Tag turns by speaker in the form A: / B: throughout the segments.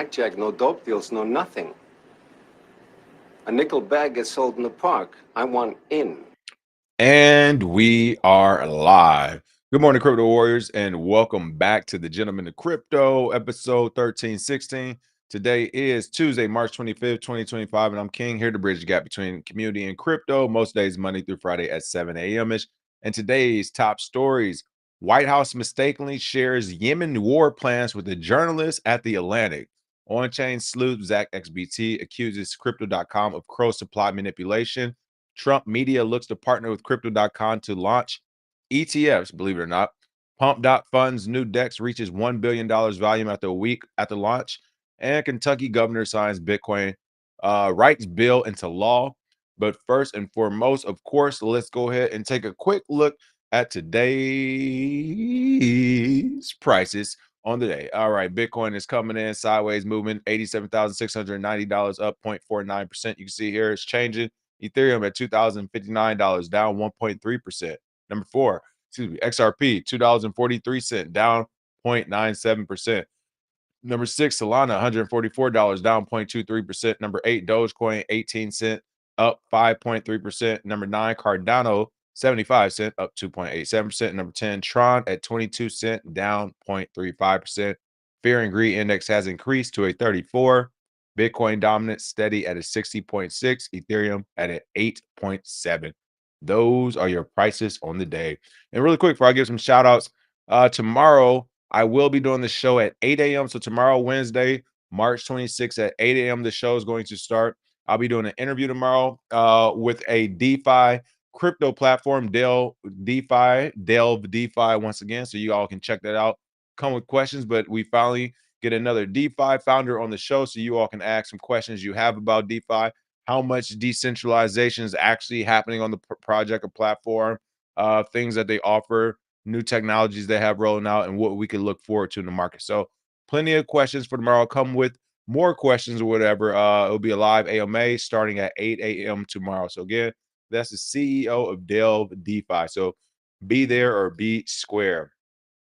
A: blackjack, no dope deals, no nothing. A nickel bag gets sold in the park. I want in.
B: And we are live. Good morning, Crypto Warriors, and welcome back to the Gentleman of Crypto, episode 1316. Today is Tuesday, March 25th, 2025, and I'm King, here to bridge the gap between community and crypto, most days Monday through Friday at 7 a.m.-ish. And today's top stories: White House mistakenly shares Yemen war plans with a journalist at the Atlantic. On-chain sleuth Zach XBT accuses Crypto.com of crow supply manipulation. Trump media looks to partner with Crypto.com to launch ETFs, believe it or not. Pump.fun's new DEX reaches $1 billion volume after a week at the launch. And Kentucky governor signs Bitcoin rights bill into law. But first and foremost, of course, let's go ahead and take a quick look at today's prices on the day. All right, Bitcoin is coming in sideways movement, $87,690, up 0.49%. You can see here it's changing. Ethereum at $2,059, down 1.3%. Number four, XRP, $2.43, down 0.97%. Number six, Solana, $144, down 0.23%. Number eight, Dogecoin, 18 cents, up 5.3%. Number nine, Cardano, 75 cents, up 2.87%. Number 10, Tron at 22 cents, down 0.35%. Fear and Greed Index has increased to a 34. Bitcoin dominance steady at a 60.6. Ethereum at an 8.7. Those are your prices on the day. And really quick, before I give some shout outs, tomorrow I will be doing the show at 8 a.m. So tomorrow, Wednesday, March 26th at 8 a.m., the show is going to start. I'll be doing an interview tomorrow with a DeFi crypto platform, Delve DeFi once again. So you all can check that out. Come with questions, but we finally get another DeFi founder on the show so you all can ask some questions you have about DeFi, how much decentralization is actually happening on the project or platform, things that they offer, new technologies they have rolling out, and what we can look forward to in the market. So plenty of questions for tomorrow. Come with more questions or whatever. It'll be a live AMA starting at 8 a.m. tomorrow. So again, that's the CEO of Delve DeFi. So be there or be square.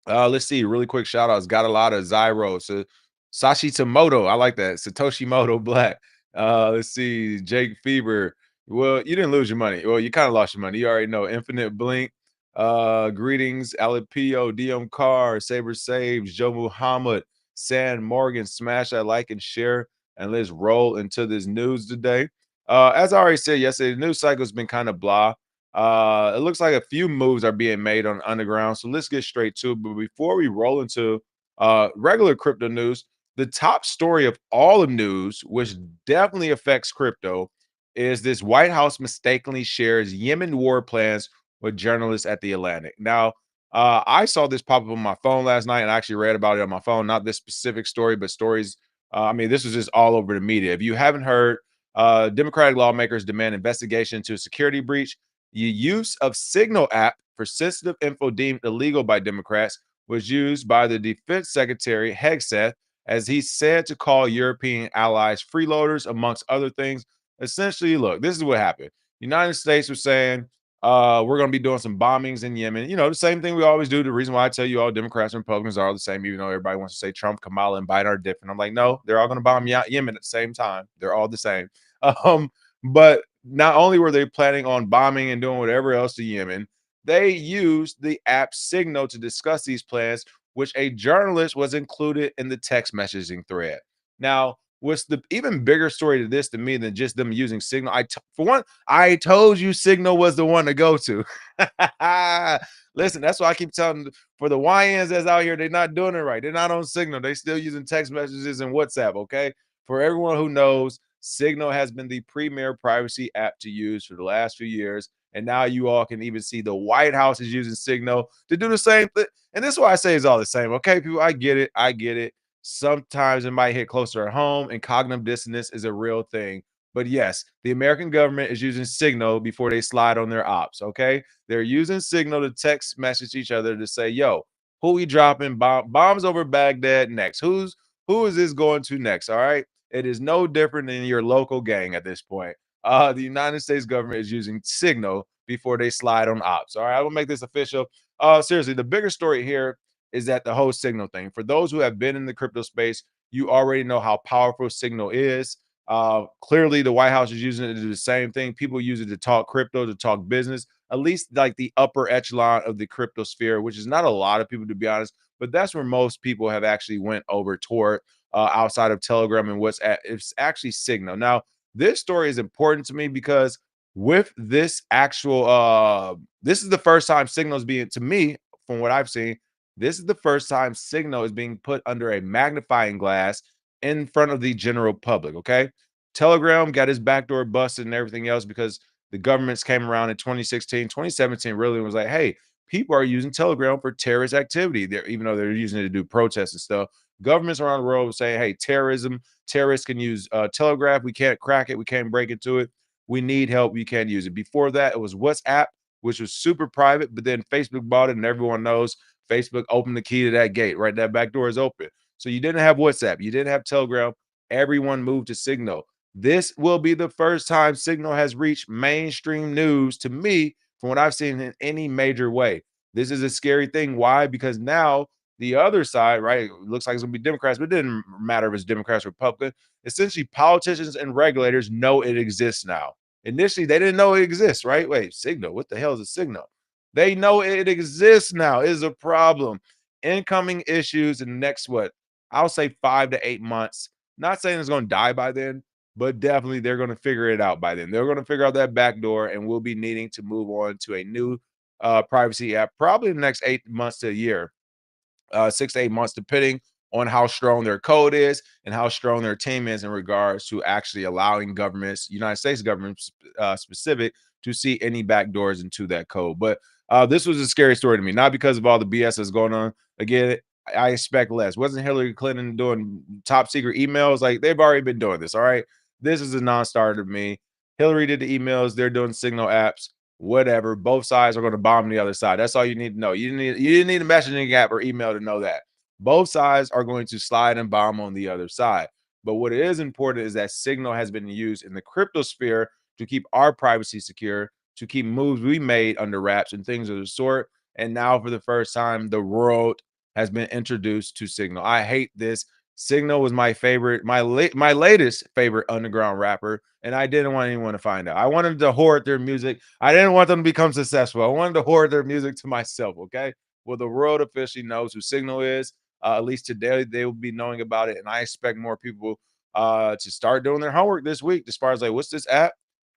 B: Let's see, really quick shout outs. Got a lot of Zyro. So Sashi Tomoto, I like that. Satoshi Moto Black. Let's see, Jake Fever. Well, you didn't lose your money. Well, you kind of lost your money. You already know. Infinite Blink. Greetings, Alipio, DM Carr, Saber Saves, Joe Muhammad, San Morgan. Smash that like and share, and let's roll into this news today. As I already said yesterday, the news cycle has been kind of blah. It looks like a few moves are being made on underground. So let's get straight to it. But before we roll into regular crypto news, the top story of all of news, which definitely affects crypto, is this White House mistakenly shares Yemen war plans with journalists at the Atlantic. Now, I saw this pop up on my phone last night and I actually read about it on my phone. Not this specific story, but stories. I mean, this was just all over the media. If you haven't heard, Democratic lawmakers demand investigation into a security breach. The use of Signal app for sensitive info deemed illegal by Democrats was used by the Defense Secretary Hegseth, as he said to call European allies freeloaders, amongst other things. Essentially, look, this is what happened. United States was saying, we're going to be doing some bombings in Yemen. You know, the same thing we always do. The reason why I tell you all Democrats and Republicans are all the same, even though everybody wants to say Trump, Kamala, and Biden are different. I'm like, no, they're all going to bomb Yemen at the same time. They're all the same. But not only were they planning on bombing and doing whatever else to Yemen, they used the app Signal to discuss these plans, which a journalist was included in the text messaging thread. Now, what's the even bigger story to this to me than just them using Signal? For one, I told you Signal was the one to go to. Listen, that's why I keep telling for the YNs that's out here, they're not doing it right. They're not on Signal. They're still using text messages and WhatsApp. Okay, for everyone who knows, Signal has been the premier privacy app to use for the last few years. And now you all can even see the White House is using Signal to do the same thing. And this is why I say it's all the same. Okay, people, I get it. I get it. Sometimes it might hit closer at home, and cognitive dissonance is a real thing. But yes, the American government is using Signal before they slide on their ops. Okay, they're using Signal to text message each other to say, "Yo, who we dropping bombs over Baghdad next? Who is this going to next?" All right, it is no different than your local gang at this point. The United States government is using Signal before they slide on ops. All right, I will make this official. Seriously, the bigger story here is that the whole Signal thing. For those who have been in the crypto space, You already know how powerful Signal is. Clearly, the White House is using it to do the same thing. People use it to talk crypto, to talk business, at least like the upper echelon of the crypto sphere, which is not a lot of people, to be honest, but that's where most people have actually went over toward outside of Telegram and WhatsApp. It's actually Signal. Now, this story is important to me because with this actual, this is the first time Signal is being, to me, from what I've seen, this is the first time Signal is being put under a magnifying glass in front of the general public. Okay. Telegram got his backdoor busted and everything else because the governments came around in 2016, 2017, really was like, hey, people are using Telegram for terrorist activity. Even though they're using it to do protests and stuff. Governments around the world were saying, hey, terrorists can use Telegraph. We can't crack it. We can't break into it. We need help. You can't use it. Before that, it was WhatsApp, which was super private, but then Facebook bought it, and everyone knows Facebook opened the key to that gate, right? That back door is open. So you didn't have WhatsApp. You didn't have Telegram. Everyone moved to Signal. This will be the first time Signal has reached mainstream news to me from what I've seen in any major way. This is a scary thing. Why? Because now the other side, right? It looks like it's going to be Democrats, but it didn't matter if it's Democrats or Republican. Essentially, politicians and regulators know it exists now. Initially, they didn't know it exists, right? Wait, Signal. What the hell is a Signal? They know it exists now. It is a problem. Incoming issues in the next, what? I'll say 5 to 8 months. Not saying it's going to die by then, but definitely they're going to figure it out by then. They're going to figure out that back door, and we'll be needing to move on to a new privacy app probably in the next 8 months to a year. 6 to 8 months, depending on how strong their code is and how strong their team is in regards to actually allowing governments, United States government specific, to see any backdoors into that code. But this was a scary story to me, not because of all the BS that's going on. Again, I expect less. Wasn't Hillary Clinton doing top secret emails? Like, they've already been doing this. All right. This is a non-starter to me. Hillary did the emails. They're doing Signal apps. Whatever. Both sides are going to bomb the other side. That's all you need to know. You didn't need a messaging app or email to know that. Both sides are going to slide and bomb on the other side. But what is important is that Signal has been used in the crypto sphere to keep our privacy secure, to keep moves we made under wraps and things of the sort. And now, for the first time, the world has been introduced to Signal. I hate this. Signal was my favorite, my latest favorite underground rapper, and I didn't want anyone to find out. I wanted to hoard their music. I didn't want them to become successful. I wanted to hoard their music to myself. Okay. Well, the world officially knows who Signal is. At least today, they will be knowing about it, and I expect more people to start doing their homework this week. As far as like, what's this app?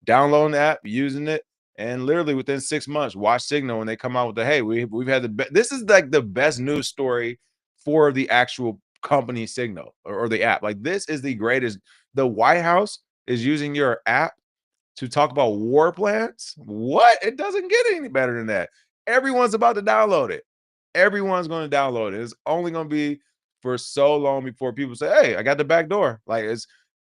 B: Downloading the app, using it, and literally within 6 months, watch Signal when they come out with the hey, we've had this is like the best news story for the actual company Signal or the app. Like, this is the greatest. The White House is using your app to talk about war plans. What? It doesn't get any better than that. Everyone's about to download it. Everyone's going to download it. It's only going to be for so long before people say, hey, I got the back door. Like,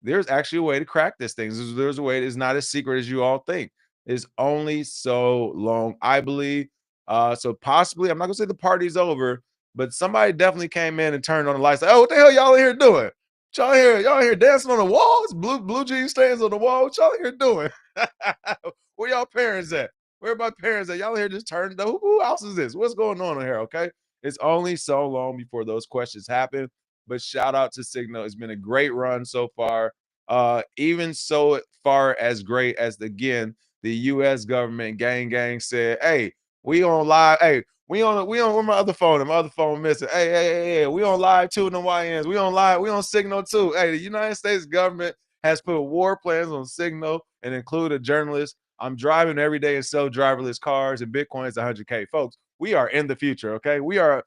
B: there's actually a way to crack this thing. There's a way. It's not as secret as you all think. It's only so long, I believe. So possibly, I'm not gonna say the party's over, but somebody definitely came in and turned on the lights. Like, oh, what the hell y'all in here doing? Y'all here dancing on the walls, blue jean stains on the wall. What y'all here doing? Where y'all parents at? Where my parents at? Y'all here just turned up. Who else is this? What's going on here? Okay. It's only so long before those questions happen. But shout out to Signal. It's been a great run so far. Even so far as great as again, the US government gang said, hey, we on live. Hey, we on where my other phone? And my other phone missing. Hey, we on live too in the YNs. We on live, we on Signal too. Hey, the United States government has put war plans on Signal and include a journalist. I'm driving every day in self-driverless cars, and Bitcoin is 100K. Folks, we are in the future, okay? We are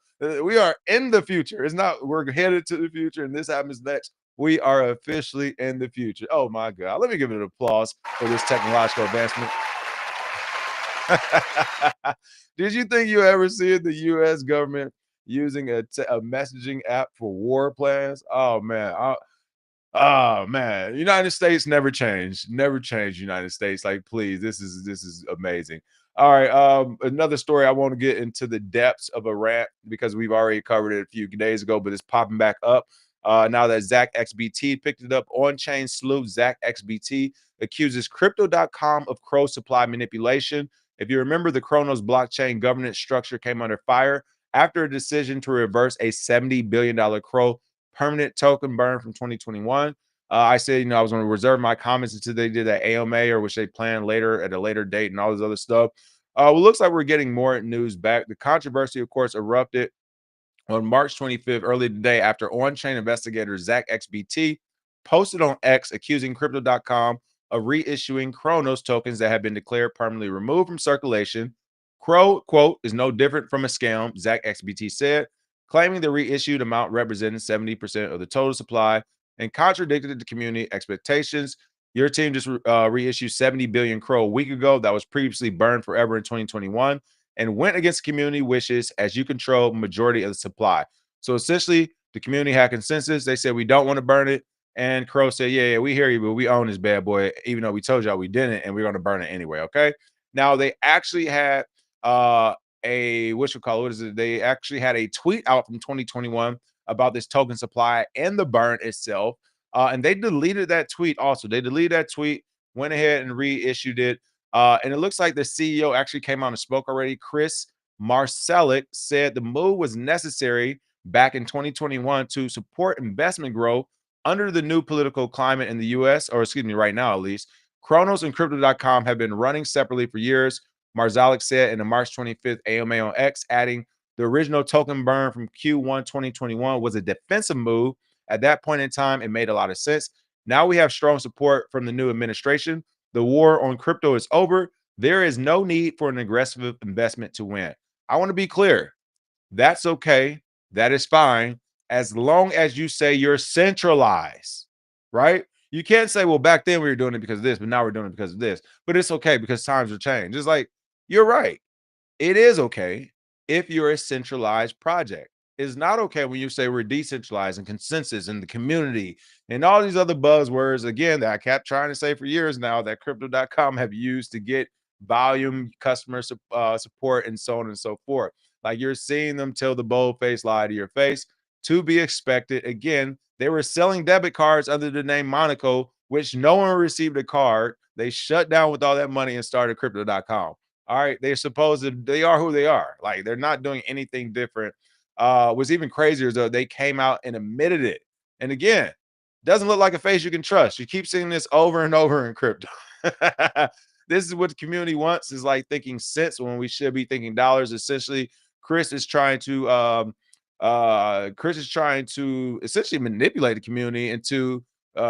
B: in the future. It's not we're headed to the future, and this happens next. We are officially in the future. Oh my God. Let me give it an applause for this technological advancement. Did you think you ever see the U.S. government using a messaging app for war plans? Oh man, oh man, United States never changed. Never changed. United States. Like, please, this is amazing. All right. Another story. I want to get into the depths of Iran because we've already covered it a few days ago, but it's popping back up. Now that Zach XBT picked it up, on-chain sleuth Zach XBT accuses Crypto.com of Crow supply manipulation. If you remember, the Chronos blockchain governance structure came under fire after a decision to reverse a $70 billion Crow permanent token burn from 2021. I said, I was going to reserve my comments until they did that AMA, or which they plan later at a later date and all this other stuff. Well, looks like we're getting more news back. The controversy, of course, erupted on March 25th, early today, after on-chain investigator Zach XBT posted on X accusing Crypto.com of reissuing Chronos tokens that have been declared permanently removed from circulation. Quote, is no different from a scam, Zach XBT said, claiming the reissued amount represented 70% of the total supply and contradicted the community expectations. Your team just reissued 70 billion Crow a week ago that was previously burned forever in 2021 and went against community wishes as you control majority of the supply. So essentially, the community had consensus. They said we don't want to burn it. And Crow said, yeah, we hear you, but we own this bad boy, even though we told y'all we didn't, and we're going to burn it anyway. Okay. Now they actually had what is it? They actually had a tweet out from 2021 about this token supply and the burn itself. And they deleted that tweet also. They deleted that tweet, went ahead and reissued it. And it looks like the CEO actually came out and spoke already. Chris Marcellick said the move was necessary back in 2021 to support investment growth under the new political climate in the US, or excuse me, right now at least. Chronos and Crypto.com have been running separately for years, Marzellic said in the March 25th AMA on X, adding the original token burn from Q1 2021 was a defensive move. At that point in time, it made a lot of sense. Now we have strong support from the new administration. The war on crypto is over. There is no need for an aggressive investment to win. I want to be clear. That's okay. That is fine. As long as you say you're centralized, right? You can't say, well, back then we were doing it because of this, but now we're doing it because of this. But it's okay because times have changed. It's like, you're right. It is okay if you're a centralized project. It's not okay when you say we're decentralized and consensus and the community and all these other buzzwords, again, that I kept trying to say for years now that crypto.com have used to get volume, customer support, and so on and so forth. Like you're seeing them tell the bold-faced lie to your face. To be expected. Again, they were selling debit cards under the name Monaco, which no one received a card. They shut down with all that money and started crypto.com. All right, they're supposed to, they are who they are. Like they're not doing anything different. What's even crazier is though they came out and admitted it. And again, doesn't look like a face you can trust. You keep seeing this over and over in crypto. This is what the community wants, is like thinking cents when we should be thinking dollars. Essentially, Chris is trying to essentially manipulate the community into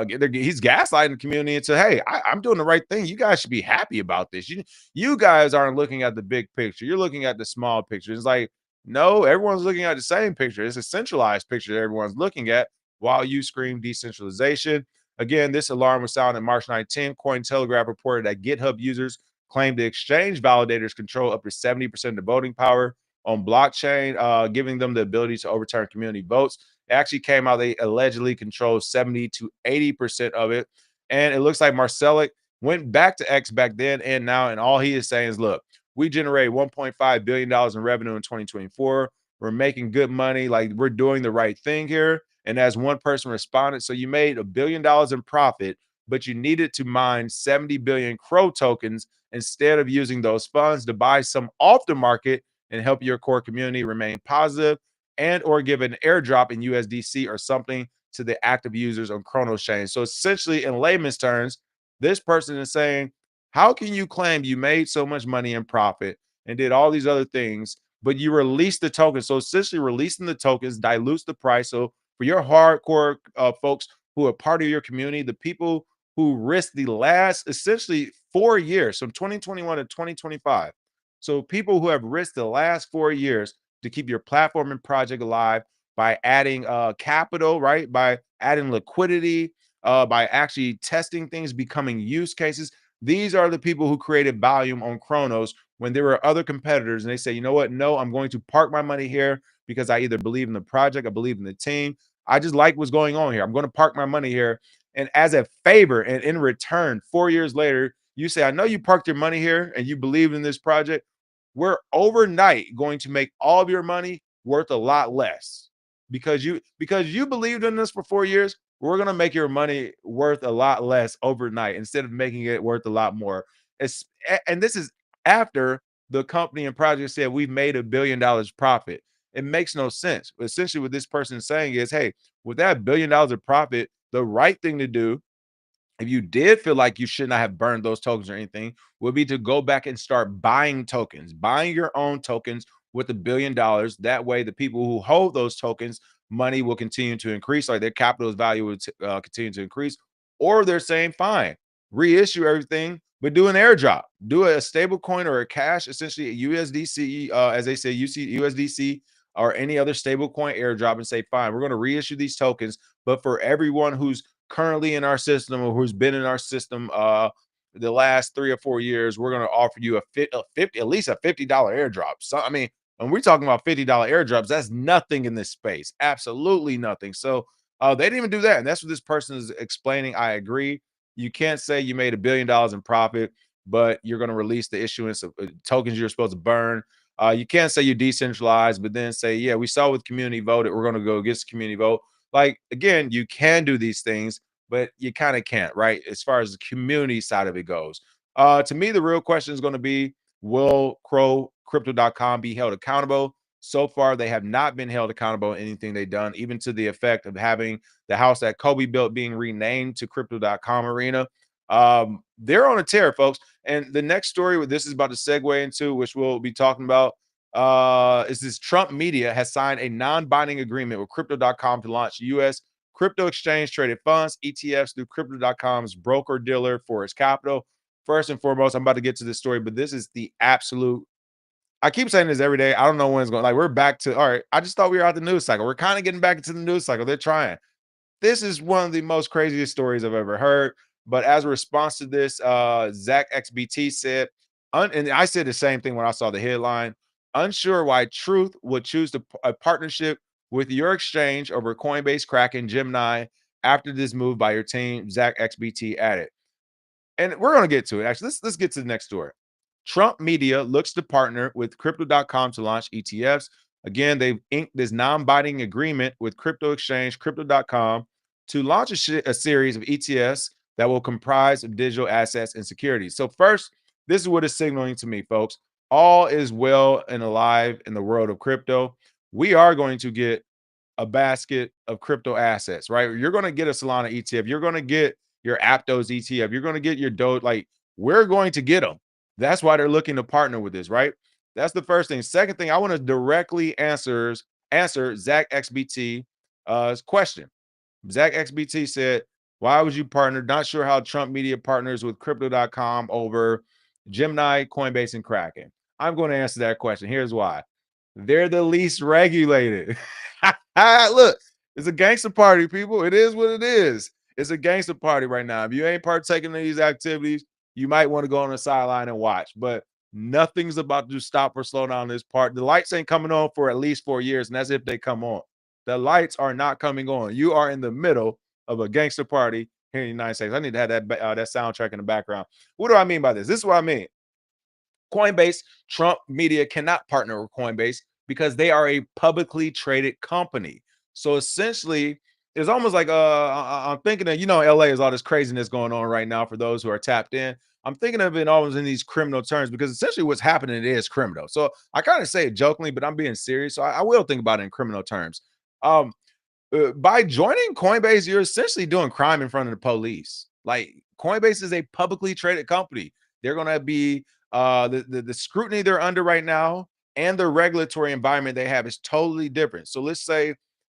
B: he's gaslighting the community into, hey, I'm doing the right thing. You guys should be happy about this. You guys aren't looking at the big picture. You're looking at the small picture. It's like, no, everyone's looking at the same picture. It's a centralized picture that everyone's looking at while you scream decentralization. Again, this alarm was sounded March 19. Cointelegraph reported that GitHub users claimed the exchange validators control up to 70% of the voting power on blockchain, giving them the ability to overturn community votes. It actually came out they allegedly control 70 to 80% of it. And it looks like Marcellic went back to X back then and now, and all he is saying is, look, we generated $1.5 billion in revenue in 2024. We're making good money. Like, we're doing the right thing here. And as one person responded, so you made $1 billion in profit, but you needed to mine 70 billion Crow tokens instead of using those funds to buy some off the market and help your core community remain positive, and or give an airdrop in USDC or something to the active users on Chronos chain. So essentially, in layman's terms, this person is saying, how can you claim you made so much money in profit and did all these other things, but you released the tokens? So essentially releasing the tokens dilutes the price. So for your hardcore folks who are part of your community, the people who risked the last essentially 4 years, from 2021 to 2025, so people who have risked the last 4 years to keep your platform and project alive by adding capital, right? By adding liquidity, by actually testing things, becoming use cases. These are the people who created volume on Chronos when there were other competitors and they say, you know what? No, I'm going to park my money here because I either believe in the project, I believe in the team. I just like what's going on here. I'm going to park my money here. And as a favor, and in return, 4 years later, you say, I know you parked your money here and you believe in this project. We're overnight going to make all of your money worth a lot less because you believed in this for 4 years. We're going to make your money worth a lot less overnight instead of making it worth a lot more. And this is after the company and project said we've made $1 billion profit. It makes no sense. Essentially, what this person is saying is, hey, with that $1 billion of profit, the right thing to do, if you did feel like you should not have burned those tokens or anything, would be to go back and start buying tokens, buying your own tokens with $1 billion. That way, the people who hold those tokens, money will continue to increase, like their capital's value will continue to increase. Or they're saying, fine, reissue everything, but do an airdrop, do a stable coin or a cash, essentially a USDC, as they say, USDC or any other stable coin airdrop, and say, fine, we're going to reissue these tokens, but for everyone who's currently in our system or who's been in our system the last 3 or 4 years, we're going to offer you a 50, at least a $50 airdrop. So I mean, when we're talking about $50 airdrops, that's nothing in this space, absolutely nothing. So they didn't even do that, and that's what this person is explaining. I agree. You can't say you made $1 billion in profit, but you're going to release the issuance of tokens you're supposed to burn. You can't say you decentralized, but then say, yeah, we saw with community voted, we're going to go against the community vote. Like, again, you can do these things, but you kind of can't, right? As far as the community side of it goes. To me, the real question is going to be, will crypto.com be held accountable? So far, they have not been held accountable in anything they've done, even to the effect of having the house that Kobe built being renamed to crypto.com arena. They're on a tear, folks. And the next story, what this is about to segue into, which we'll be talking about, is this: Trump Media has signed a non-binding agreement with crypto.com to launch U.S. crypto exchange traded funds, ETFs, through crypto.com's broker dealer for its capital. First and foremost, I'm about to get to this story, but this is the absolute. I keep saying this every day. I don't know when it's going. Like, we're back to, all right. I just thought we were out the news cycle. We're kind of getting back into the news cycle. They're trying. This is one of the most craziest stories I've ever heard. But as a response to this, Zach XBT said, and I said the same thing when I saw the headline: unsure why Truth would choose a partnership with your exchange over Coinbase, Kraken, Gemini after this move by your team. Zach XBT added, and we're going to get to it. Actually, let's get to the next story. Trump Media looks to partner with crypto.com to launch ETFs. Again, they've inked this non-binding agreement with crypto exchange crypto.com to launch a series of ETFs that will comprise of digital assets and securities. So first, this is what it's signaling to me, folks. All is well and alive in the world of crypto. We are going to get a basket of crypto assets, right? You're going to get a Solana ETF. You're going to get your Aptos ETF. You're going to get your Doge. Like, we're going to get them. That's why they're looking to partner with this, right? That's the first thing. Second thing, I want to directly answer Zach XBT question. Zach XBT said, why would you partner? Not sure how Trump Media partners with crypto.com over Gemini, Coinbase, and Kraken. I'm going to answer that question. Here's why. They're the least regulated. Look, it's a gangster party, people. It is what it is. It's a gangster party right now. If you ain't partaking in these activities, you might want to go on the sideline and watch. But nothing's about to stop or slow down this part. The lights ain't coming on for at least 4 years, and that's if they come on. The lights are not coming on. You are in the middle of a gangster party here in the United States. I need to have that soundtrack in the background. What do I mean by this? This is what I mean. Coinbase, Trump Media cannot partner with Coinbase because they are a publicly traded company. So essentially, it's almost like I'm thinking of, LA is all this craziness going on right now for those who are tapped in. I'm thinking of it almost in these criminal terms, because essentially what's happening is criminal. So I kind of say it jokingly, but I'm being serious. So I will think about it in criminal terms. Um, by joining Coinbase, you're essentially doing crime in front of the police. Like, Coinbase is a publicly traded company. They're going to be the scrutiny they're under right now, and the regulatory environment they have is totally different. So let's say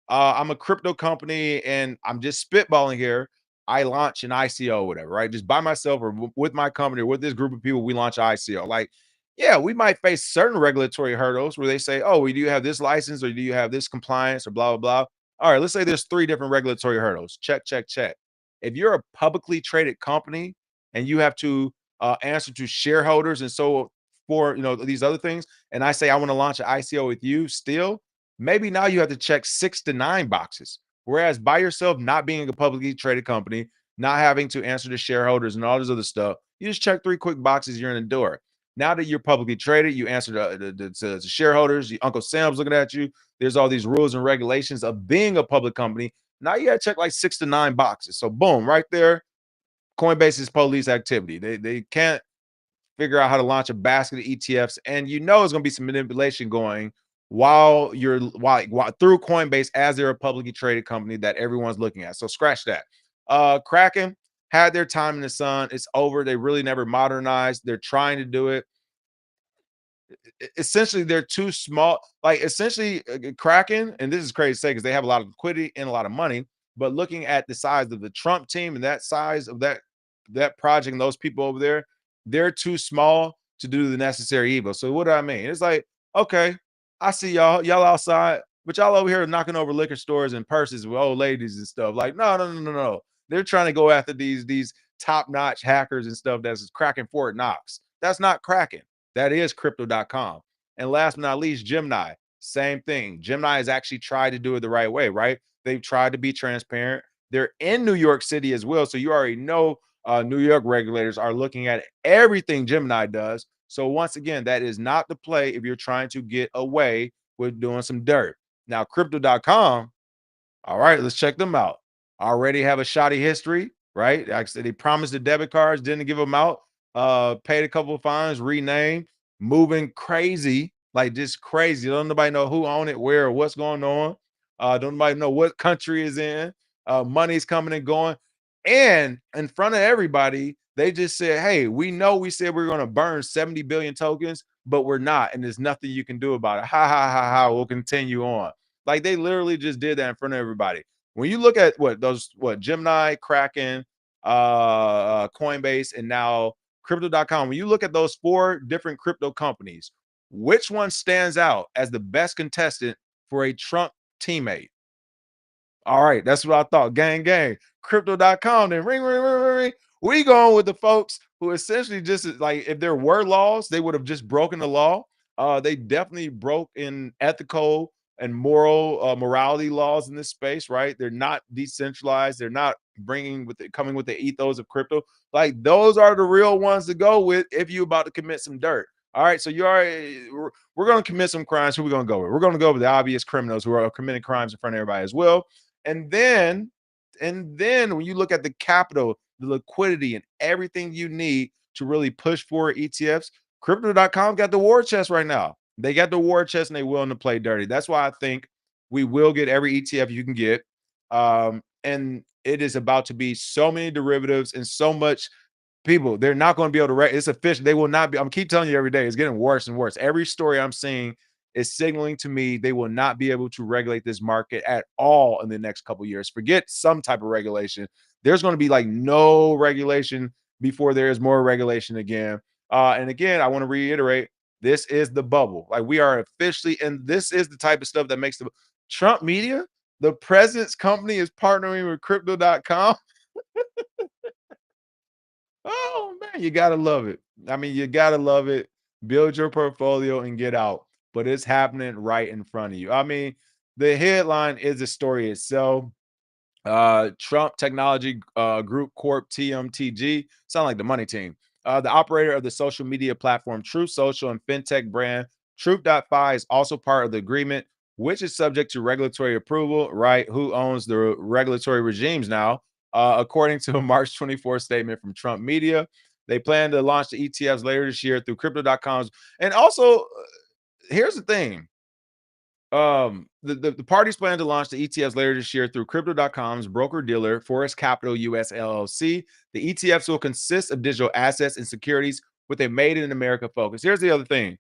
B: I'm a crypto company and I'm just spitballing here. I launch an ICO or whatever, right? Just by myself or with my company or with this group of people, we launch ICO. Like, yeah, we might face certain regulatory hurdles where they say, oh, well, do you have this license or do you have this compliance or blah, blah, blah. All right, let's say there's 3 different regulatory hurdles. Check, check, check. If you're a publicly traded company and you have to answer to shareholders and so for these other things, and I say I want to launch an ICO with you, still, maybe now you have to check 6 to 9 boxes. Whereas by yourself, not being a publicly traded company, not having to answer to shareholders and all this other stuff, you just check 3 quick boxes, you're in the door. Now that you're publicly traded, you answer to shareholders. Uncle Sam's looking at you. There's all these rules and regulations of being a public company. Now you got to check like 6 to 9 boxes. So boom, right there, Coinbase's police activity. They can't figure out how to launch a basket of ETFs, and it's going to be some manipulation going while through Coinbase as they're a publicly traded company that everyone's looking at. So scratch that. Kraken had their time in the sun. It's over. They really never modernized. They're trying to do it. Essentially they're too small. Like essentially, Kraken, and this is crazy to say because they have a lot of liquidity and a lot of money. But looking at the size of the Trump team and that size of that project and those people over there, they're too small to do the necessary evil. So what do I mean? It's like, okay, I see y'all outside, but y'all over here knocking over liquor stores and purses with old ladies and stuff. Like, no. They're trying to go after these top-notch hackers and stuff that's cracking Fort Knox. That's not cracking. That is crypto.com. And last but not least, Gemini. Same thing. Gemini has actually tried to do it the right way, right? They've tried to be transparent. They're in New York City as well. So you already know New York regulators are looking at everything Gemini does. So once again, that is not the play if you're trying to get away with doing some dirt. Now, crypto.com, all right, let's check them out. Already have a shoddy history, right? Like I said, they promised the debit cards, didn't give them out. Paid a couple of fines, renamed, moving crazy, like just crazy. Don't nobody know who own it, where, or what's going on. Don't nobody know what country is in. Money's coming and going, and in front of everybody, they just said, "Hey, we know we said we're going to burn 70 billion tokens, but we're not, and there's nothing you can do about it." Ha ha ha ha. We'll continue on. Like they literally just did that in front of everybody. When you look at what Gemini, Kraken, Coinbase, and now crypto.com, when you look at those four different crypto companies, which one stands out as the best contestant for a Trump teammate? All right, that's what I thought. Gang. Crypto.com. Then ring. We going with the folks who essentially just like if there were laws, they would have just broken the law. They definitely broke in ethical and morality laws in this space, right? They're not decentralized. They're not coming with the ethos of crypto. Like those are the real ones to go with if you're about to commit some dirt. All right, so we're going to commit some crimes. Who are we going to go with? We're going to go with the obvious criminals who are committing crimes in front of everybody as well. And then when you look at the capital, the liquidity, and everything you need to really push forward ETFs, crypto.com got the war chest right now. They got the war chest and they're willing to play dirty. That's why I think we will get every ETF you can get. And it is about to be so many derivatives and so much people. They're not going to be able to it's official. They will not be. I'm keep telling you every day, it's getting worse and worse. Every story I'm seeing is signaling to me they will not be able to regulate this market at all in the next couple of years. Forget some type of regulation. There's going to be like no regulation before there is more regulation again. And again, I want to reiterate, this is the bubble. Like we are officially, and this is the type of stuff that makes the Trump media, the president's company is partnering with crypto.com. Oh man, you gotta love it. I mean, you gotta love it. Build your portfolio and get out. But it's happening right in front of you. I mean, the headline is the story itself. Trump Technology Group Corp TMTG, sound like the money team. The operator of the social media platform Truth Social and fintech brand Truth.fi is also part of the agreement, which is subject to regulatory approval. Right? Who owns the regulatory regimes now? According to a March 24th statement from Trump Media, they plan to launch the ETFs later this year through crypto.coms. And also, here's the thing. The parties plan to launch the ETFs later this year through crypto.com's broker dealer, Forest Capital US LLC. The ETFs will consist of digital assets and securities with a made in America focus. Here's the other thing.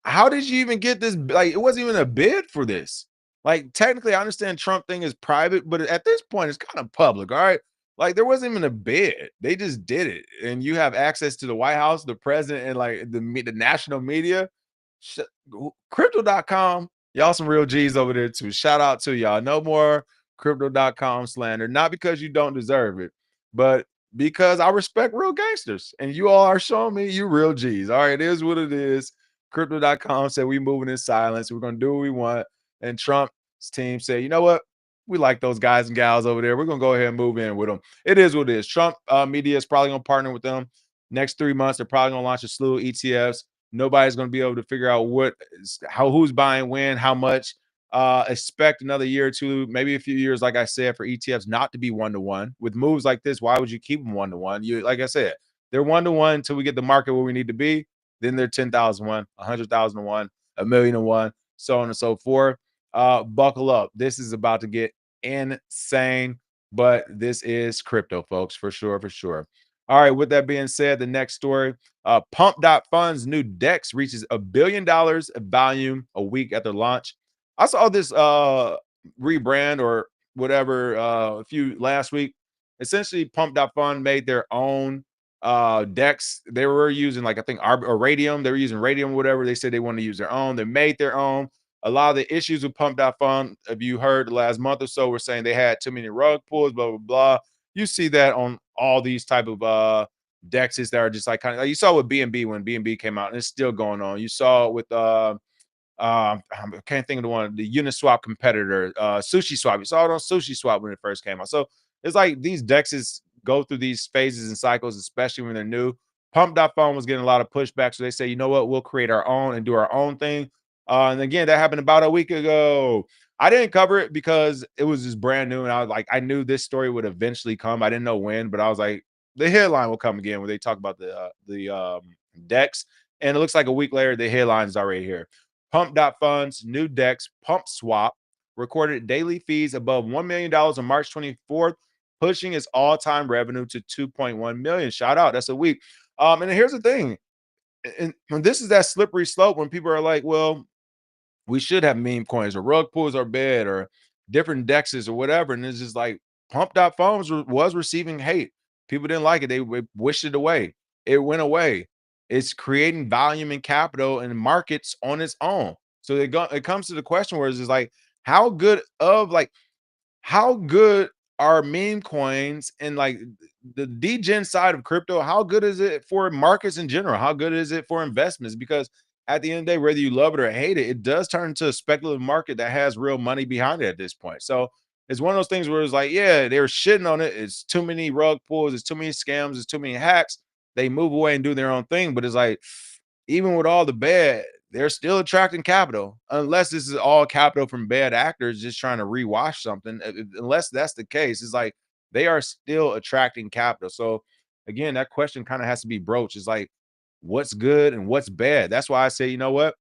B: How did you even get this? Like, it wasn't even a bid for this. Like, technically, I understand Trump thing is private, but at this point, it's kind of public. All right. Like, there wasn't even a bid. They just did it. And you have access to the White House, the president, and like the national media. Sh- Crypto.com, y'all some real G's over there too. Shout out to y'all. No more crypto.com slander. Not because you don't deserve it, but because I respect real gangsters. And you all are showing me you real G's. All right, it is what it is. Crypto.com said we moving in silence. We're gonna do what we want. And Trump's team said, you know what? We like those guys and gals over there. We're gonna go ahead and move in with them. It is what it is. Trump media is probably gonna partner with them. Next 3 months, they're probably gonna launch a slew of ETFs. Nobody's gonna be able to figure out who's buying when, how much. Expect another year or two, maybe a few years, like I said, for ETFs not to be one-to-one. With moves like this, why would you keep them one-to-one? You like I said, they're one-to-one until we get the market where we need to be. Then they're 10,000 one, 100,000 one, a million to one. so on and so forth. Buckle up. This is about to get insane, but this is crypto, folks, for sure, for sure. All right, with that being said, the next story, Pump.fun's new DEX reaches $1 billion of volume a week at their launch. I saw this rebrand or whatever a few last week. Essentially, Pump.fun made their own DEX. They were using like I think or Radium. They were using Radium, whatever. They said they wanted to use their own. They made their own. A lot of the issues with Pump.fun, if you heard the last month or so, were saying they had too many rug pulls, blah blah blah. You see that on all these type of DEXs that are just like kind of like you saw with BNB when BNB came out, and it's still going on. You saw it with I can't think of the one, the Uniswap competitor, Sushi Swap. You saw it on Sushi Swap when it first came out. So it's like these DEXs go through these phases and cycles, especially when they're new. Pump.fun was getting a lot of pushback. So they say, you know what, we'll create our own and do our own thing. And again, that happened about a week ago. I didn't cover it because it was just brand new. And I was like, I knew this story would eventually come. I didn't know when, but I was like, the headline will come again when they talk about the DEX. And it looks like a week later, the headline is already here. Pump.fun's new DEX, Pump Swap, recorded daily fees above $1 million on March 24th, pushing its all-time revenue to 2.1 million. Shout out, that's a week. And here's the thing, and this is that slippery slope when people are like, well, we should have meme coins or rug pulls are bad or different dexes or whatever. And it's just like Pump.fun was receiving hate. People didn't like it. They wished it away. It went away. It's creating volume and capital and markets on its own. So it comes to the question where it's just like, how good of like how good are meme coins and like the degen side of crypto? How good is it for markets in general? How good is it for investments? Because at the end of the day, whether you love it or hate it, it does turn into a speculative market that has real money behind it at this point. So it's one of those things where it's like, yeah, they're shitting on it. It's too many rug pulls, it's too many scams, it's too many hacks. They move away and do their own thing. But it's like, even with all the bad, they're still attracting capital, unless this is all capital from bad actors just trying to rewash something. Unless that's the case, it's like they are still attracting capital. So again, that question kind of has to be broached. It's like, what's good and what's bad? That's why I say, you know what?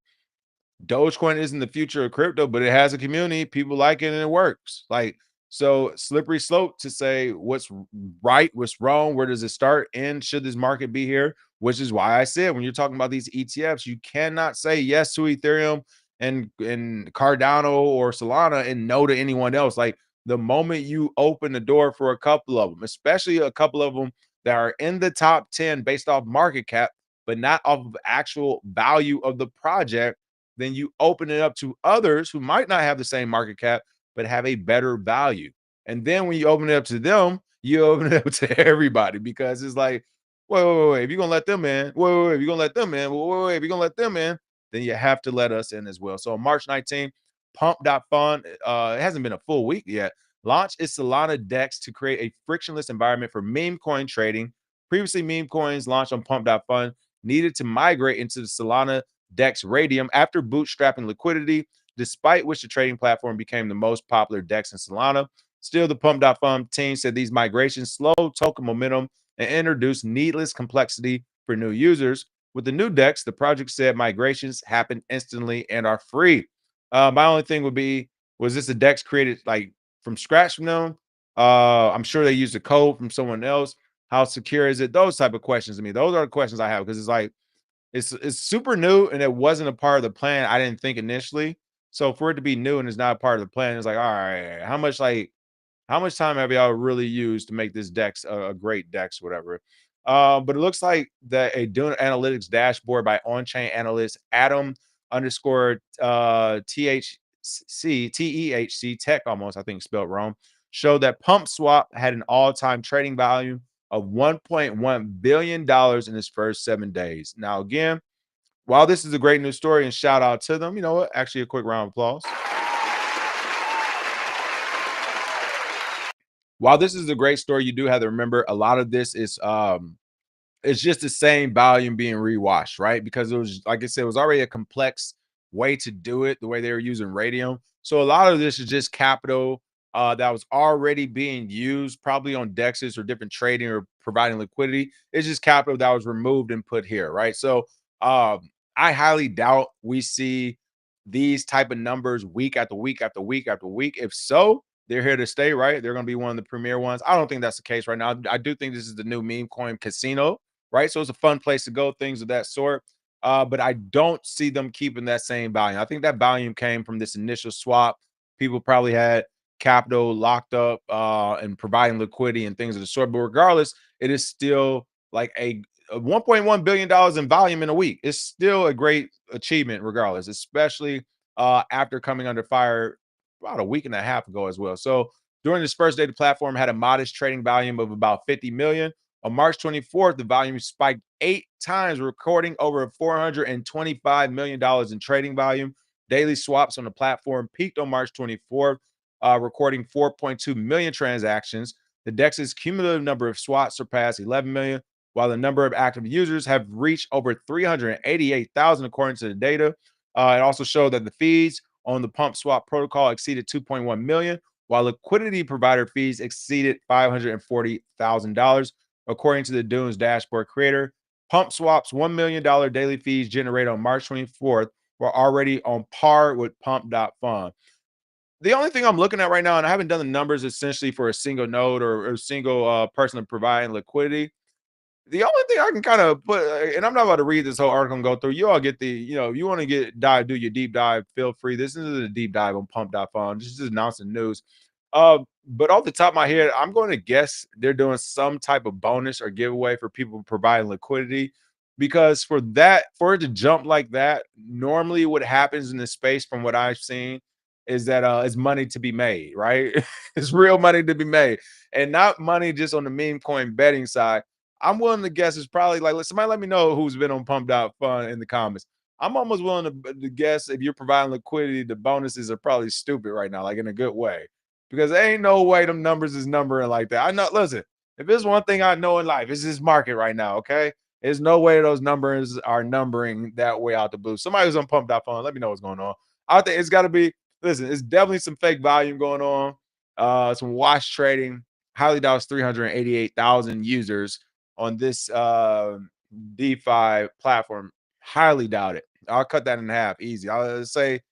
B: Dogecoin isn't the future of crypto, but it has a community. People like it and it works. Like, so slippery slope to say what's right, what's wrong, where does it start, and should this market be here? Which is why I said when you're talking about these ETFs, you cannot say yes to Ethereum and Cardano or Solana and no to anyone else. Like the moment you open the door for a couple of them, especially a couple of them that are in the top 10 based off market cap, but not off of actual value of the project, then you open it up to others who might not have the same market cap, but have a better value. And then when you open it up to them, you open it up to everybody because it's like, wait, if you're gonna let them in, wait, if you're gonna let them in, if you're gonna let them in, then you have to let us in as well. So on March 19th, Pump.fun, it hasn't been a full week yet, launched its Solana DEX to create a frictionless environment for meme coin trading. Previously, meme coins launched on Pump.fun needed to migrate into the Solana DEX Radium after bootstrapping liquidity, despite which the trading platform became the most popular DEX in Solana. Still, the Pump.fun team said these migrations slowed token momentum and introduced needless complexity for new users. With the new DEX, the project said migrations happen instantly and are free. My only thing would be, was this a DEX created like from scratch from them? I'm sure they used the code from someone else. How secure is it? Those type of questions to me. Those are the questions I have because it's like, it's super new and it wasn't a part of the plan. I didn't think initially. So for it to be new and it's not a part of the plan, it's like, all right, how much time have y'all really used to make this DEX a great DEX, whatever? But it looks like that a Dune Analytics dashboard by on-chain analyst Adam underscore THC Tech, almost I think spelled wrong, showed that Pump Swap had an all-time trading value of $1.1 billion in its first 7 days. Now, again, while this is a great news story and shout out to them, you know what? Actually, a quick round of applause. While this is a great story, you do have to remember a lot of this is it's just the same volume being rewashed, right? Because it was, like I said, it was already a complex way to do it, the way they were using radium. So a lot of this is just capital that was already being used, probably on dexes or different trading or providing liquidity. It's just capital that was removed and put here, right? So I highly doubt we see these type of numbers week after week after week after week? If so, they're here to stay, right? They're going to be one of the premier ones. I don't think that's the case right now. I do think this is the new meme coin casino, right? So it's a fun place to go, things of that sort. But I don't see them keeping that same volume. I think that volume came from this initial swap. People probably had capital locked up and providing liquidity and things of the sort. But regardless, it is still like a $1.1 billion in volume in a week. It's still a great achievement, regardless, especially after coming under fire about a week and a half ago as well. So during this first day, the platform had a modest trading volume of about 50 million. On March 24th, the volume spiked 8 times, recording over $425 million in trading volume. Daily swaps on the platform peaked on March 24th, recording 4.2 million transactions. The DEX's cumulative number of swaps surpassed 11 million, while the number of active users have reached over 388,000, according to the data. It also showed that the fees on the pump swap protocol exceeded 2.1 million, while liquidity provider fees exceeded $540,000. According to the Dunes dashboard creator, Pump Swap's $1 million daily fees generated on March 24th were already on par with Pump.fun. The only thing I'm looking at right now, and I haven't done the numbers essentially for a single node or a single person providing liquidity. The only thing I can kind of put, and I'm not about to read this whole article and go through. You all get if you want to do your deep dive, feel free. This is a deep dive on Pump.fun. Just announcing news. But off the top of my head, I'm going to guess they're doing some type of bonus or giveaway for people providing liquidity. Because for it to jump like that, normally what happens in this space, from what I've seen, is that it's money to be made, right? It's real money to be made, and not money just on the meme coin betting side. I'm willing to guess it's probably like, somebody let me know who's been on Pump.fun in the comments. I'm almost willing to guess if you're providing liquidity, the bonuses are probably stupid right now, like in a good way, because there ain't no way them numbers is numbering like that. I know, listen, if there's one thing I know in life, it's this market right now, okay? There's no way those numbers are numbering that way out the blue. Somebody who's on Pump.fun, let me know what's going on. I think it's got to be, listen, it's definitely some fake volume going on, some wash trading. Highly doubt it's 388,000 users on this DeFi platform. Highly doubt it. I'll cut that in half easy. I'll say,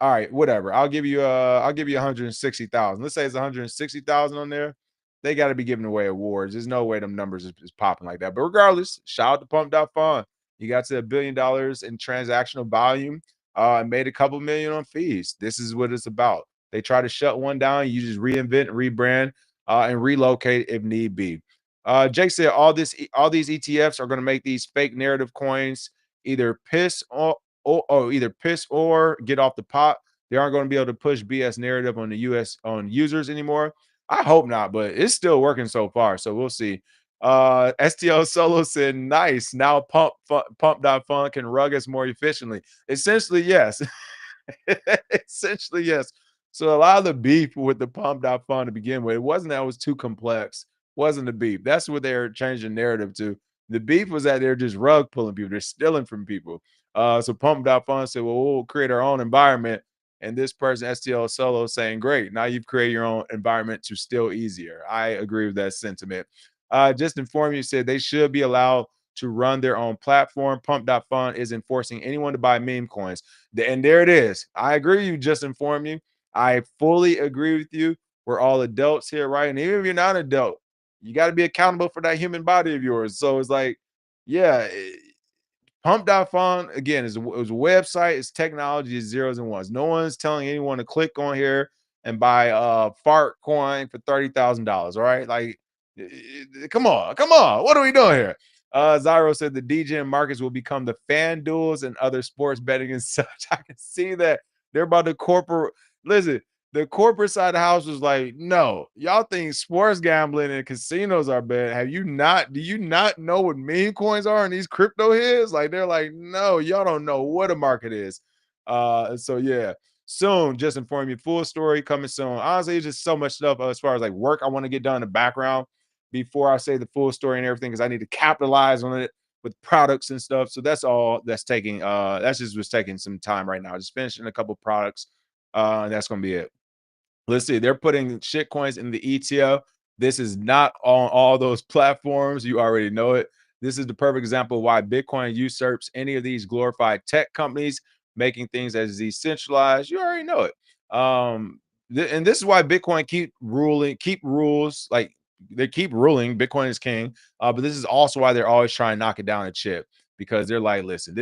B: all right, whatever. I'll give you 160,000. Let's say it's 160,000 on there. They got to be giving away awards. There's no way them numbers is popping like that. But regardless, shout out to Pump.fun. You got to $1 billion in transactional volume and made a couple million on fees. This is what it's about. They try to shut one down. You just reinvent, rebrand, and relocate if need be. Jake said all these ETFs are going to make these fake narrative coins either either piss or get off the pot. They aren't going to be able to push BS narrative on the US on users anymore. I hope not, but it's still working so far. So we'll see. STL Solo said, nice. Now Pump.fun can rug us more efficiently. Essentially, yes. Essentially, yes. So a lot of the beef with the Pump.fun to begin with, it wasn't that it was too complex. Wasn't the beef. That's what they're changing narrative to. The beef was that they're just rug pulling people. They're stealing from people. So Pump.fun said, well, we'll create our own environment. And this person, STL Solo, saying, great, now you've created your own environment to steal easier. I agree with that sentiment. Just inform you, said they should be allowed to run their own platform. Pump.fun is enforcing anyone to buy meme coins. And there it is. I agree. You just informed you. I fully agree with you. We're all adults here, right? And even if you're not an adult, you got to be accountable for that human body of yours. So it's like, yeah, Pump.fun, again, is a website, it's technology, it's zeros and ones. No one's telling anyone to click on here and buy a fart coin for $30,000. All right. Like, come on, come on. What are we doing here? Zyro said the DGen markets will become the fan duels and other sports betting and such. I can see that they're about to corporate. Listen, the corporate side of the house was like, no, y'all think sports gambling and casinos are bad. Do you not know what meme coins are and these crypto heads? Like, they're like, no, y'all don't know what a market is. So yeah, soon, just inform you, full story coming soon. Honestly, it's just so much stuff as far as like work I want to get done in the background before I say the full story and everything, because I need to capitalize on it with products and stuff. So that's all that's taking that's just was taking some time right now. Just finishing a couple products. And that's gonna be it. Let's see. They're putting shit coins in the ETF. This is not on all those platforms. You already know it. This is the perfect example of why Bitcoin usurps any of these glorified tech companies. making things as decentralized. You already know it. And this is why Bitcoin keep rules like they keep ruling. Bitcoin is king. But this is also why they're always trying to knock it down a chip because they're like, listen,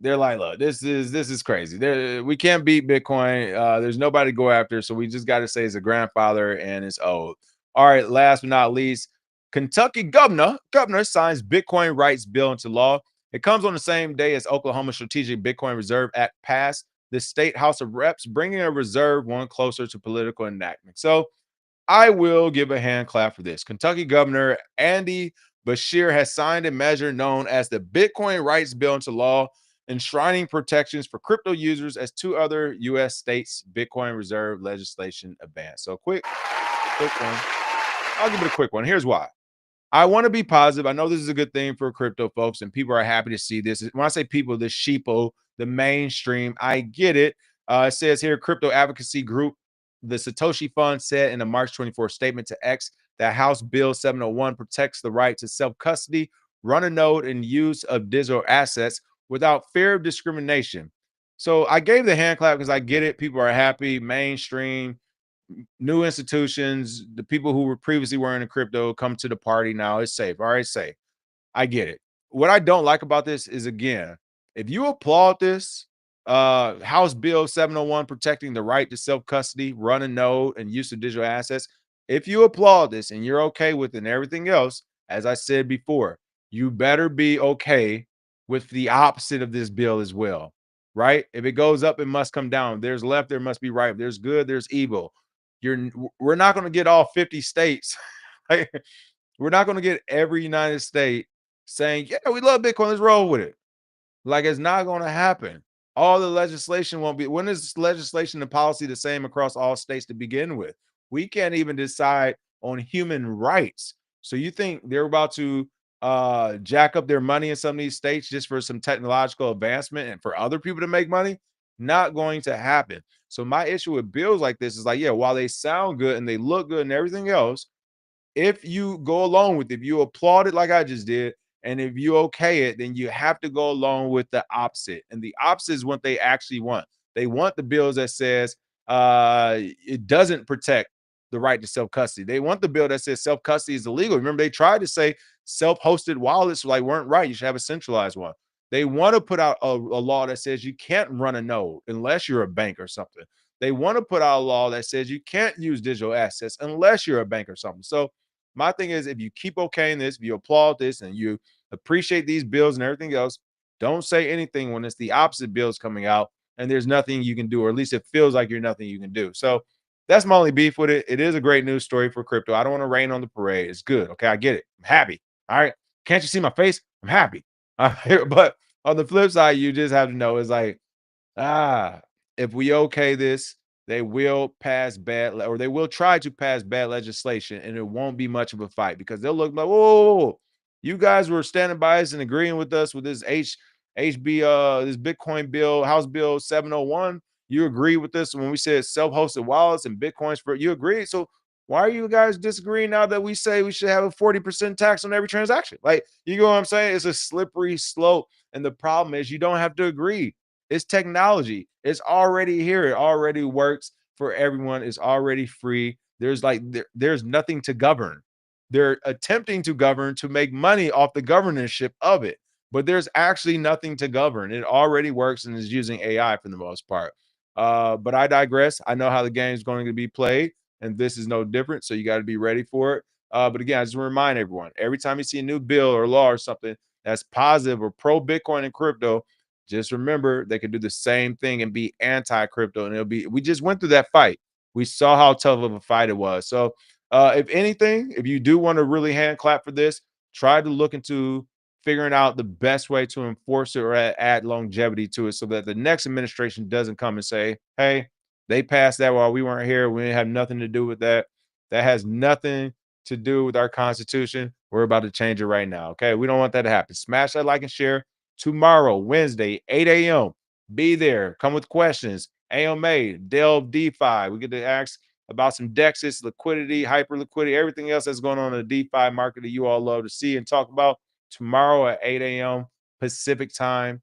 B: they're like, look, this is crazy. We can't beat Bitcoin. There's nobody to go after, so we just got to say it's a grandfather and it's old. All right, last but not least, Kentucky governor signs Bitcoin rights bill into law. It comes on the same day as Oklahoma's Strategic Bitcoin Reserve Act passed the state House of Reps, bringing a reserve one closer to political enactment. So I will give a hand clap for this. Kentucky Governor Andy Beshear has signed a measure known as the Bitcoin Rights Bill into law, enshrining protections for crypto users as two other U.S. states' Bitcoin reserve legislation advance. So quick one. I'll give it a quick one. Here's why. I want to be positive. I know this is a good thing for crypto folks, and people are happy to see this. When I say people, the sheeple, the mainstream, I get it. It says here, crypto advocacy group, the Satoshi Fund said in a March 24 statement to X that House Bill 701 protects the right to self-custody, run a node, and use of digital assets without fear of discrimination. So I gave the hand clap because I get it. People are happy, mainstream, new institutions, the people who were previously wearing in crypto come to the party now. It's safe. All right, safe. I get it. What I don't like about this is again, if you applaud this, House Bill 701 protecting the right to self-custody, run a node, and use of digital assets. If you applaud this and you're okay with it and everything else, as I said before, you better be okay with the opposite of this bill as well. Right? If it goes up, it must come down. If there's left, there must be right. If there's good, there's evil. We're not going to get all 50 states. Like, we're not going to get every United State saying, yeah, we love Bitcoin, let's roll with it. Like, it's not going to happen. All the legislation won't be. When is legislation and policy the same across all states to begin with? We can't even decide on human rights. So you think they're about to jack up their money in some of these states just for some technological advancement and for other people to make money? Not going to happen. So my issue with bills like this is like, yeah, while they sound good and they look good and everything else, if you go along with it, if you applaud it like I just did, and if you okay it, then you have to go along with the opposite. And the opposite is what they actually want. They want the bills that says it doesn't protect the right to self-custody. They want the bill that says self-custody is illegal. Remember, they tried to say self-hosted wallets like weren't right. You should have a centralized one. They want to put out a law that says you can't run a node unless you're a bank or something. They want to put out a law that says you can't use digital assets unless you're a bank or something. So my thing is, if you keep okaying this, if you applaud this and you appreciate these bills and everything else, don't say anything when it's the opposite bills coming out and there's nothing you can do, or at least it feels like you're nothing you can do. So that's my only beef with it. It is a great news story for crypto. I don't want to rain on the parade. It's good. Okay, I get it. I'm happy. All right. Can't you see my face? I'm happy. All right. But on the flip side, you just have to know it's like, if we okay this, they will pass or they will try to pass bad legislation, and it won't be much of a fight because they'll look like, whoa, you guys were standing by us and agreeing with us with this this Bitcoin bill, House Bill 701. You agree with this when we said self-hosted wallets and Bitcoins for you agreed. So why are you guys disagreeing now that we say we should have a 40% tax on every transaction? Like, you know what I'm saying? It's a slippery slope. And the problem is you don't have to agree. It's technology. It's already here. It already works for everyone. It's already free. There's nothing to govern. They're attempting to govern to make money off the governorship of it, but there's actually nothing to govern. It already works and is using AI for the most part. But I digress. I know how the game is going to be played, and this is no different. So you got to be ready for it. But again, I just want to remind everyone: every time you see a new bill or law or something that's positive or pro Bitcoin and crypto, just remember they could do the same thing and be anti-crypto. And we just went through that fight. We saw how tough of a fight it was. So if anything, if you do want to really hand clap for this, try to look into figuring out the best way to enforce it or add longevity to it so that the next administration doesn't come and say, hey, they passed that while we weren't here. We didn't have nothing to do with that. That has nothing to do with our Constitution. We're about to change it right now. Okay. We don't want that to happen. Smash that like and share. Tomorrow, Wednesday, 8 a.m. Be there. Come with questions. AMA, Delve DeFi. We get to ask about some DEXs, liquidity, hyper liquidity, everything else that's going on in the DeFi market that you all love to see and talk about tomorrow at 8 a.m. Pacific time.